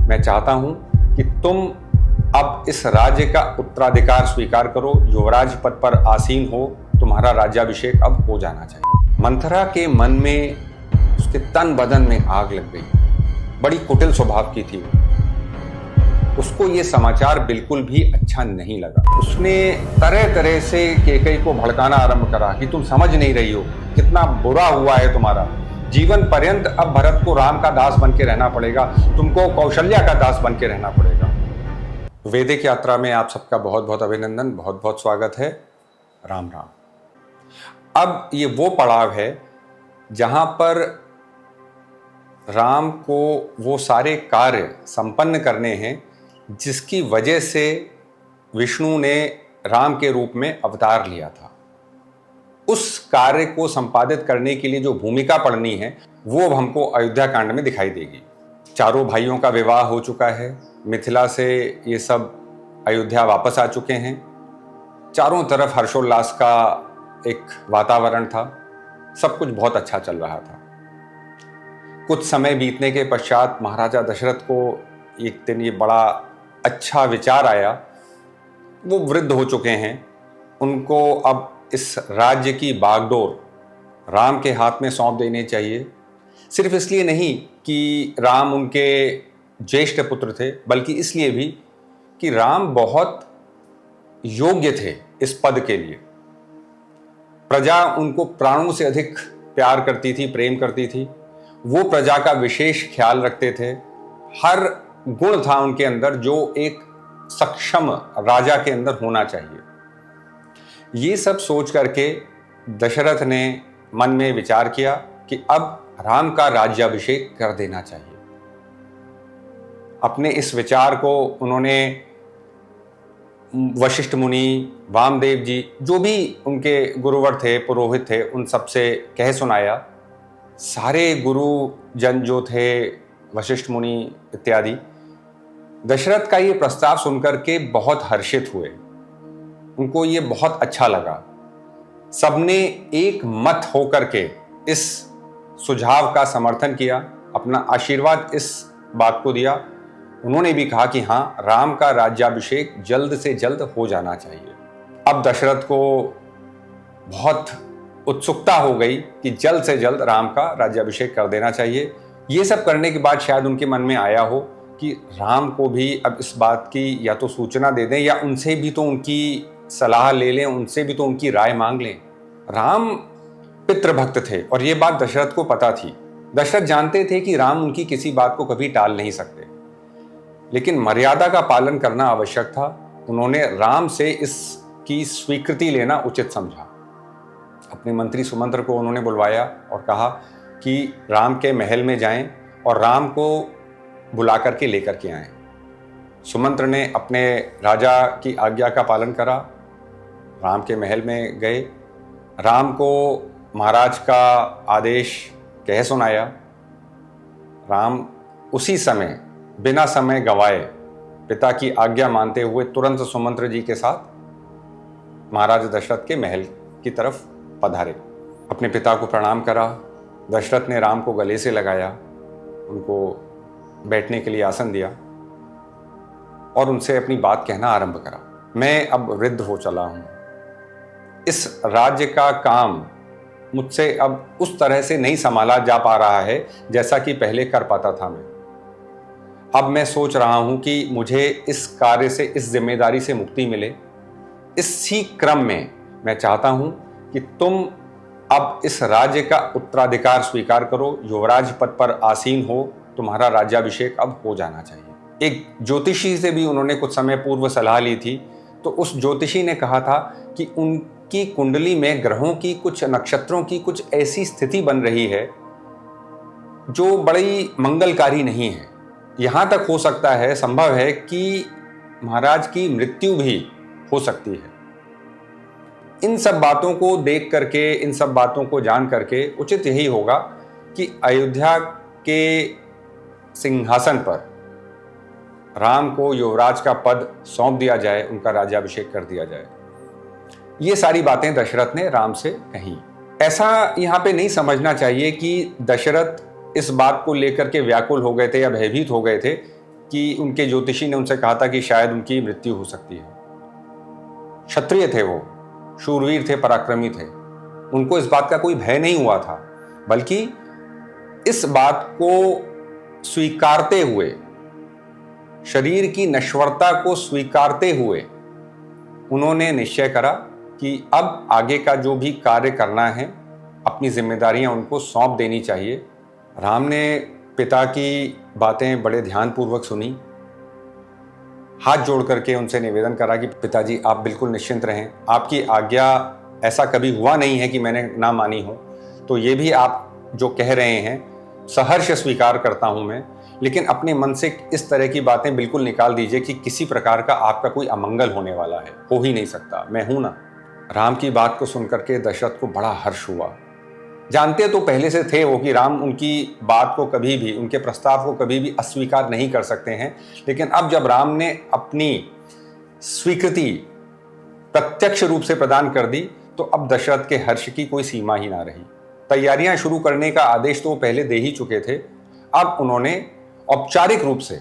मैं चाहता हूं कि तुम अब इस राज्य का उत्तराधिकार स्वीकार करो। युवराज पद पर आसीन हो, तुम्हारा राज्याभिषेक अब हो जाना चाहिए। मंथरा के मन में, उसके तन बदन में आग लग गई। बड़ी कुटिल स्वभाव की थी वो। उसको ये समाचार बिल्कुल भी अच्छा नहीं लगा। उसने तरह तरह से कैकेयी को भड़काना आरंभ करा कि तुम समझ नहीं रही हो, कितना बुरा हुआ है तुम्हारा। जीवन पर्यंत अब भरत को राम का दास बन के रहना पड़ेगा, तुमको कौशल्या का दास बन के रहना पड़ेगा। वैदिक यात्रा में आप सबका बहुत बहुत अभिनंदन, बहुत बहुत स्वागत है। राम राम। अब ये वो पड़ाव है जहां पर राम को वो सारे कार्य संपन्न करने हैं जिसकी वजह से विष्णु ने राम के रूप में अवतार लिया था। उस कार्य को संपादित करने के लिए जो भूमिका पड़नी है वो अब हमको अयोध्या कांड में दिखाई देगी। चारों भाइयों का विवाह हो चुका है, मिथिला से ये सब अयोध्या वापस आ चुके हैं। चारों तरफ हर्षोल्लास का एक वातावरण था, सब कुछ बहुत अच्छा चल रहा था। कुछ समय बीतने के पश्चात महाराजा दशरथ को एक दिन ये बड़ा अच्छा विचार आया। वो वृद्ध हो चुके हैं, उनको अब इस राज्य की बागडोर राम के हाथ में सौंप देनी चाहिए। सिर्फ इसलिए नहीं कि राम उनके ज्येष्ठ पुत्र थे, बल्कि इसलिए भी कि राम बहुत योग्य थे इस पद के लिए। प्रजा उनको प्राणों से अधिक प्यार करती थी, प्रेम करती थी। वो प्रजा का विशेष ख्याल रखते थे। हर गुण था उनके अंदर जो एक सक्षम राजा के अंदर होना चाहिए। ये सब सोच करके दशरथ ने मन में विचार किया कि अब राम का राज्याभिषेक कर देना चाहिए। अपने इस विचार को उन्होंने वशिष्ठ मुनि, वामदेव जी, जो भी उनके गुरुवर थे, पुरोहित थे, उन सबसे कह सुनाया। सारे गुरुजन जो थे, वशिष्ठ मुनि इत्यादि, दशरथ का ये प्रस्ताव सुनकर के बहुत हर्षित हुए। उनको ये बहुत अच्छा लगा। सबने एक मत होकर के इस सुझाव का समर्थन किया, अपना आशीर्वाद इस बात को दिया। उन्होंने भी कहा कि हाँ, राम का राज्याभिषेक जल्द से जल्द हो जाना चाहिए। अब दशरथ को बहुत उत्सुकता हो गई कि जल्द से जल्द राम का राज्याभिषेक कर देना चाहिए। ये सब करने के बाद शायद उनके मन में आया हो कि राम को भी अब इस बात की या तो सूचना दे दें या उनसे भी तो उनकी सलाह ले लें, उनसे भी तो उनकी राय मांग लें। राम पितृभक्त थे और ये बात दशरथ को पता थी। दशरथ जानते थे कि राम उनकी किसी बात को कभी टाल नहीं सकते, लेकिन मर्यादा का पालन करना आवश्यक था। उन्होंने राम से इसकी स्वीकृति लेना उचित समझा। अपने मंत्री सुमंत्र को उन्होंने बुलवाया और कहा कि राम के महल में जाएं और राम को बुला करके लेकर के आएं। सुमंत्र ने अपने राजा की आज्ञा का पालन करा, राम के महल में गए। राम को महाराज का आदेश कह सुनाया। राम उसी समय, बिना समय गवाए, पिता की आज्ञा मानते हुए तुरंत सुमंत्र जी के साथ महाराज दशरथ के महल की तरफ पधारे। अपने पिता को प्रणाम करा। दशरथ ने राम को गले से लगाया, उनको बैठने के लिए आसन दिया और उनसे अपनी बात कहना आरंभ करा। मैं अब वृद्ध हो चला हूं। इस राज्य का काम मुझसे अब उस तरह से नहीं संभाला जा पा रहा है जैसा कि पहले कर पाता था मैं। अब मैं सोच रहा हूं कि मुझे इस कार्य से, इस जिम्मेदारी से मुक्ति मिले। इसी क्रम में मैं चाहता हूं कि तुम अब इस राज्य का उत्तराधिकार स्वीकार करो। युवराज पद पर आसीन हो, तुम्हारा राज्याभिषेक अब हो जाना चाहिए। एक ज्योतिषी से भी उन्होंने कुछ समय पूर्व सलाह ली थी, तो उस ज्योतिषी ने कहा था कि उनकी कुंडली में ग्रहों की, कुछ नक्षत्रों की कुछ ऐसी स्थिति बन रही है जो बड़ी मंगलकारी नहीं है। यहां तक हो सकता है, संभव है कि महाराज की मृत्यु भी हो सकती है। इन सब बातों को देख करके, इन सब बातों को जान करके उचित यही होगा कि अयोध्या के सिंहासन पर राम को युवराज का पद सौंप दिया जाए, उनका राज्याभिषेक कर दिया जाए। ये सारी बातें दशरथ ने राम से कही। ऐसा यहाँ पे नहीं समझना चाहिए कि दशरथ इस बात को लेकर के व्याकुल हो गए थे या भयभीत हो गए थे। कि उनके ज्योतिषी ने उनसे कहा था कि शायद उनकी मृत्यु हो सकती है। क्षत्रिय थे वो, शूरवीर थे, पराक्रमी थे, उनको इस बात का कोई भय नहीं हुआ था, बल्कि इस बात को स्वीकारते हुए, शरीर की नश्वरता को स्वीकारते हुए उन्होंने निश्चय करा कि अब आगे का जो भी कार्य करना है, अपनी जिम्मेदारियां उनको सौंप देनी चाहिए। राम ने पिता की बातें बड़े ध्यानपूर्वक सुनी, हाथ जोड़ करके उनसे निवेदन करा कि पिताजी आप बिल्कुल निश्चिंत रहें, आपकी आज्ञा ऐसा कभी हुआ नहीं है कि मैंने ना मानी हो, तो ये भी आप जो कह रहे हैं सहर्ष स्वीकार करता हूं मैं, लेकिन अपने मन से इस तरह की बातें बिल्कुल निकाल दीजिए कि किसी प्रकार का आपका कोई अमंगल होने वाला है, हो ही नहीं सकता, मैं हूं ना। राम की बात को सुनकर के दशरथ को बड़ा हर्ष हुआ। जानते तो पहले से थे वो कि राम उनकी बात को कभी भी, उनके प्रस्ताव को कभी भी अस्वीकार नहीं कर सकते हैं, लेकिन अब जब राम ने अपनी स्वीकृति प्रत्यक्ष रूप से प्रदान कर दी तो अब दशरथ के हर्ष की कोई सीमा ही ना रही। तैयारियां शुरू करने का आदेश तो वो पहले दे ही चुके थे, अब उन्होंने औपचारिक रूप से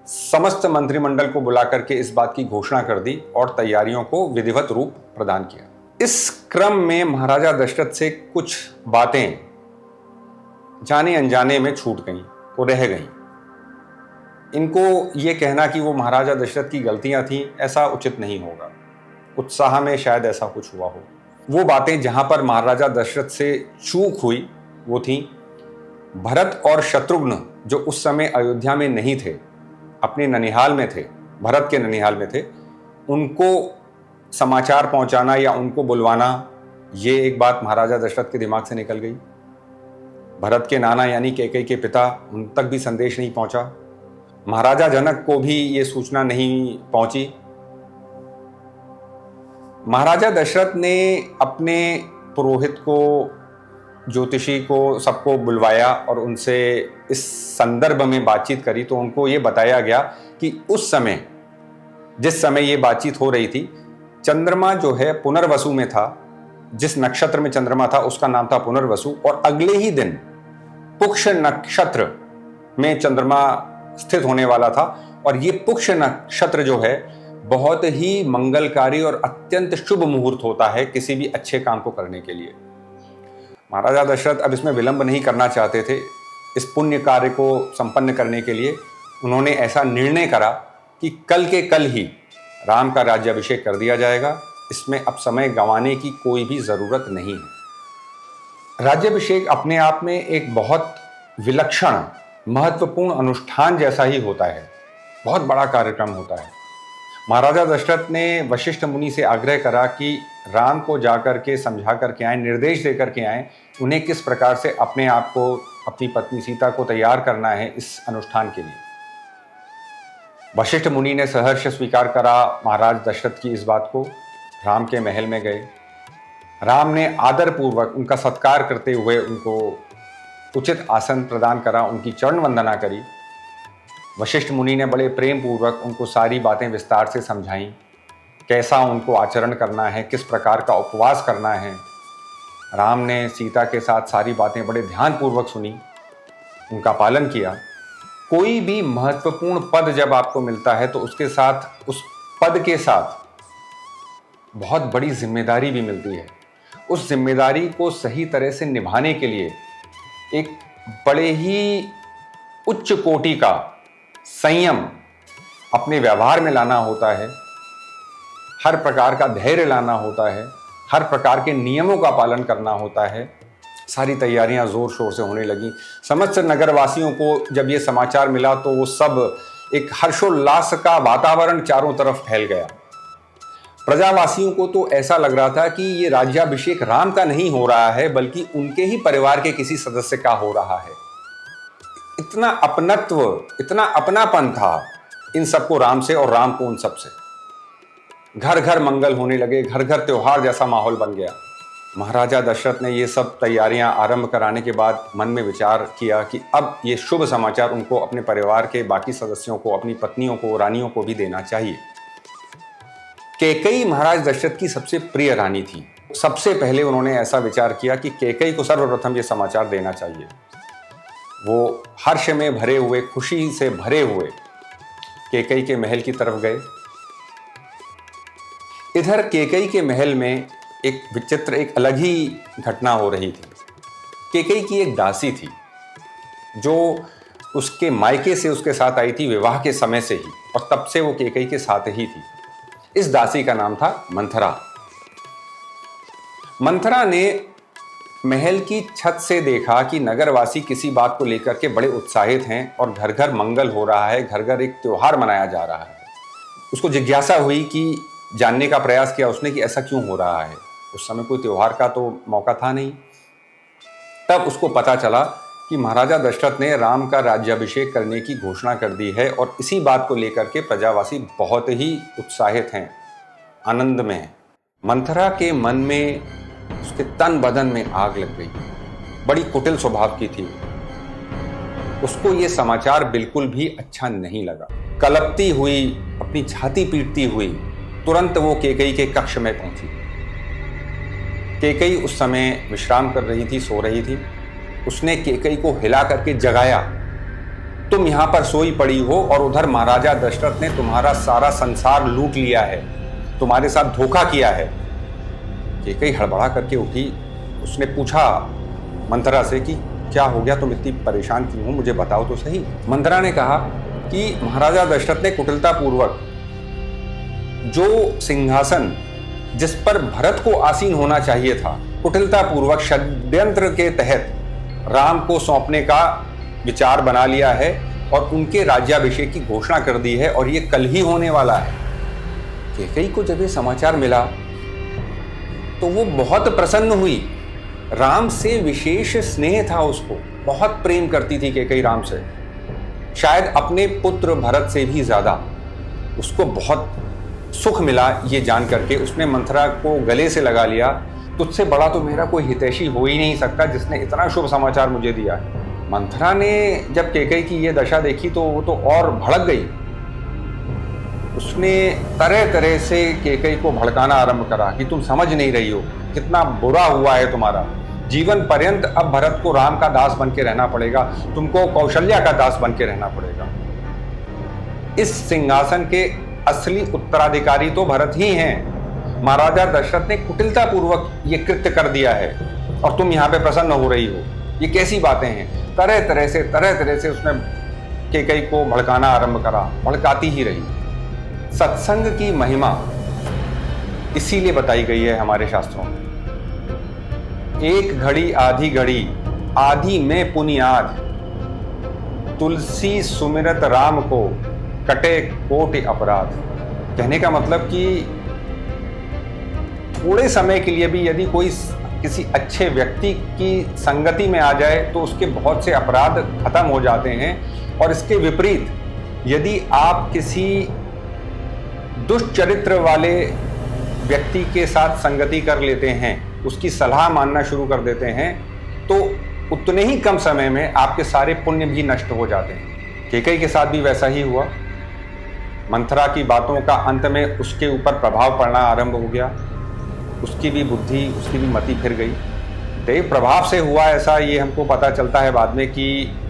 समस्त मंत्रिमंडल को बुला करके इस बात की घोषणा कर दी और तैयारियों को विधिवत रूप प्रदान किया। इस क्रम में महाराजा दशरथ से कुछ बातें जाने अनजाने में छूट गईं, वो रह गईं। इनको ये कहना कि वो महाराजा दशरथ की गलतियां थीं, ऐसा उचित नहीं होगा। उत्साह में शायद ऐसा कुछ हुआ हो। वो बातें जहां पर महाराजा दशरथ से चूक हुई वो थी, भरत और शत्रुघ्न जो उस समय अयोध्या में नहीं थे, अपने ननिहाल में थे, भरत के ननिहाल में थे, उनको समाचार पहुंचाना या उनको बुलवाना, ये एक बात महाराजा दशरथ के दिमाग से निकल गई। भरत के नाना यानी कैकेयी के पिता, उन तक भी संदेश नहीं पहुंचा। महाराजा जनक को भी ये सूचना नहीं पहुंची। महाराजा दशरथ ने अपने पुरोहित को, ज्योतिषी को, सबको बुलवाया और उनसे इस संदर्भ में बातचीत करी तो उनको ये बताया गया कि उस समय, जिस समय ये बातचीत हो रही थी, चंद्रमा जो है पुनर्वसु में था, जिस नक्षत्र में चंद्रमा था उसका नाम था पुनर्वसु, और अगले ही दिन पुष्य नक्षत्र में चंद्रमा स्थित होने वाला था। और ये पुष्य नक्षत्र जो है बहुत ही मंगलकारी और अत्यंत शुभ मुहूर्त होता है किसी भी अच्छे काम को करने के लिए। महाराजा दशरथ अब इसमें विलंब नहीं करना चाहते थे। इस पुण्य कार्य को संपन्न करने के लिए उन्होंने ऐसा निर्णय करा कि कल के कल ही राम का राज्याभिषेक कर दिया जाएगा, इसमें अब समय गंवाने की कोई भी जरूरत नहीं है। राज्याभिषेक अपने आप में एक बहुत विलक्षण, महत्वपूर्ण अनुष्ठान जैसा ही होता है, बहुत बड़ा कार्यक्रम होता है। महाराजा दशरथ ने वशिष्ठ मुनि से आग्रह करा कि राम को जाकर के समझा करके आए, निर्देश देकर के आए, उन्हें किस प्रकार से अपने आप को, अपनी पत्नी सीता को तैयार करना है इस अनुष्ठान के लिए। वशिष्ठ मुनि ने सहर्ष स्वीकार करा महाराज दशरथ की इस बात को। राम के महल में गए, राम ने आदर पूर्वक उनका सत्कार करते हुए उनको उचित आसन प्रदान करा, उनकी चरण वंदना करी। वशिष्ठ मुनि ने बड़े प्रेम पूर्वक उनको सारी बातें विस्तार से समझाईं, कैसा उनको आचरण करना है, किस प्रकार का उपवास करना है। राम ने सीता के साथ सारी बातें बड़े ध्यानपूर्वक सुनी, उनका पालन किया। कोई भी महत्वपूर्ण पद जब आपको मिलता है तो उसके साथ, उस पद के साथ बहुत बड़ी जिम्मेदारी भी मिलती है। उस जिम्मेदारी को सही तरह से निभाने के लिए एक बड़े ही उच्च कोटि का संयम अपने व्यवहार में लाना होता है, हर प्रकार का धैर्य लाना होता है, हर प्रकार के नियमों का पालन करना होता है। सारी तैयारियां जोर शोर से होने लगी। समस्त नगरवासियों को जब ये समाचार मिला तो वो सब, एक हर्षोल्लास का वातावरण चारों तरफ फैल गया। प्रजावासियों को तो ऐसा लग रहा था कि ये राज्याभिषेक राम का नहीं हो रहा है, बल्कि उनके ही परिवार के किसी सदस्य का हो रहा है। इतना अपनत्व, इतना अपनापन था इन सबको राम से और राम को उन सब से। घर घर मंगल होने लगे, घर घर त्योहार जैसा माहौल बन गया। महाराजा दशरथ ने ये सब तैयारियां आरंभ कराने के बाद मन में विचार किया कि अब ये शुभ समाचार उनको अपने परिवार के बाकी सदस्यों को, अपनी पत्नियों को, रानियों को भी देना चाहिए। कैकेयी महाराज दशरथ की सबसे प्रिय रानी थी। सबसे पहले उन्होंने ऐसा विचार किया कि कैकेयी को सर्वप्रथम ये समाचार देना चाहिए। वो हर्ष में भरे हुए, खुशी से भरे हुए कैकेयी के महल की तरफ गए। इधर कैकेयी के महल में एक विचित्र, एक अलग ही घटना हो रही थी। कैकेयी की एक दासी थी जो उसके मायके से उसके साथ आई थी विवाह के समय से ही, और तब से वो कैकेयी के साथ ही थी। इस दासी का नाम था मंथरा। मंथरा ने महल की छत से देखा कि नगरवासी किसी बात को लेकर के बड़े उत्साहित हैं और घर घर मंगल हो रहा है, घर घर एक त्योहार मनाया जा रहा है। उसको जिज्ञासा हुई कि जानने का प्रयास किया उसने कि ऐसा क्यों हो रहा है। उस समय कोई त्योहार का तो मौका था नहीं। तब उसको पता चला कि महाराजा दशरथ ने राम का राज्याभिषेक करने की घोषणा कर दी है और इसी बात को लेकर के प्रजावासी बहुत ही उत्साहित हैं, आनंद में हैं। मंथरा के मन में, उसके तन बदन में आग लग गई। बड़ी कुटिल स्वभाव की थी। उसको ये समाचार बिल्कुल भी अच्छा नहीं लगा। कलपती हुई, अपनी छाती पीटती हुई तुरंत वो कैकेयी के कक्ष में पहुंची। कैकेयी उस समय विश्राम कर रही थी, सो रही थी। उसने कैकेयी को हिला करके जगाया, तुम यहां पर सोई पड़ी हो और उधर महाराजा दशरथ ने तुम्हारा सारा संसार लूट लिया है, तुम्हारे साथ धोखा किया है। कैकेयी हड़बड़ा करके उठी। उसने पूछा मंथरा से कि क्या हो गया, तुम इतनी परेशान क्यों हो, मुझे बताओ तो सही। मंथरा ने कहा कि महाराजा दशरथ ने कुटिलता पूर्वक जो सिंहासन जिस पर भरत को आसीन होना चाहिए था, कुटिलता पूर्वक षड्यंत्र के तहत राम को सौंपने का विचार बना लिया है और उनके राज्याभिषेक की घोषणा कर दी है और ये कल ही होने वाला है। कैकेयी को जब ये समाचार मिला तो वो बहुत प्रसन्न हुई। राम से विशेष स्नेह था उसको, बहुत प्रेम करती थी कैकेयी राम से, शायद अपने पुत्र भरत से भी ज्यादा। उसको बहुत सुख मिला ये जान करके। उसने मंथरा को गले से लगा लिया। तुझसे बड़ा तो मेरा कोई हितैषी हो ही नहीं सकता जिसने इतना शुभ समाचार मुझे दिया है। मंथरा ने जब कैकेयी की ये दशा देखी तो वो तो और भड़क गई। उसने तरह तरह से कैकेयी को भड़काना आरंभ करा कि तुम समझ नहीं रही हो, कितना बुरा हुआ है तुम्हारा। जीवन पर्यंत अब भरत को राम का दास बन के रहना पड़ेगा, तुमको कौशल्या का दास बन के रहना पड़ेगा। इस सिंहासन के असली उत्तराधिकारी तो भरत ही हैं। महाराजा दशरथ ने कुटिलता पूर्वक ये कृत्य कर दिया है और तुम यहाँ पे प्रसन्न हो रही हो, ये कैसी बातें हैं। तरह तरह से उसने कैकेयी को भड़काना आरंभ करा, भड़काती ही रही। सत्संग की महिमा इसीलिए बताई गई है हमारे शास्त्रों में। एक घड़ी आधी घड़ी, आधी में पुनियाद, तुलसी सुमिरत राम को कटे कोटि अपराध। कहने का मतलब कि थोड़े समय के लिए भी यदि कोई किसी अच्छे व्यक्ति की संगति में आ जाए तो उसके बहुत से अपराध खत्म हो जाते हैं। और इसके विपरीत यदि आप किसी दुष्ट चरित्र वाले व्यक्ति के साथ संगति कर लेते हैं, उसकी सलाह मानना शुरू कर देते हैं, तो उतने ही कम समय में आपके सारे पुण्य भी नष्ट हो जाते हैं। कैकेयी के साथ भी वैसा ही हुआ। मंथरा की बातों का अंत में उसके ऊपर प्रभाव पड़ना आरंभ हो गया। उसकी भी बुद्धि, उसकी भी मति फिर गई। देव प्रभाव से हुआ ऐसा, ये हमको पता चलता है बाद में कि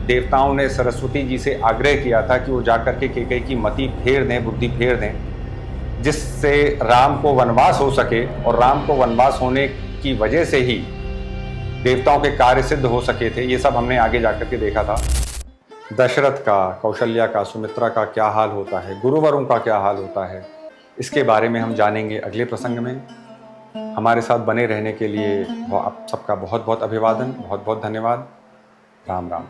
देवताओं ने सरस्वती जी से आग्रह किया था कि वो जाकर के कैकेयी की मति फेर दें, बुद्धि फेर दें, जिससे राम को वनवास हो सके और राम को वनवास होने की वजह से ही देवताओं के कार्य सिद्ध हो सके थे। ये सब हमने आगे जाकर के देखा था। दशरथ का, कौशल्या का, सुमित्रा का क्या हाल होता है, गुरुवरों का क्या हाल होता है, इसके बारे में हम जानेंगे अगले प्रसंग में। हमारे साथ बने रहने के लिए आप सबका बहुत बहुत अभिवादन, बहुत बहुत धन्यवाद। राम राम।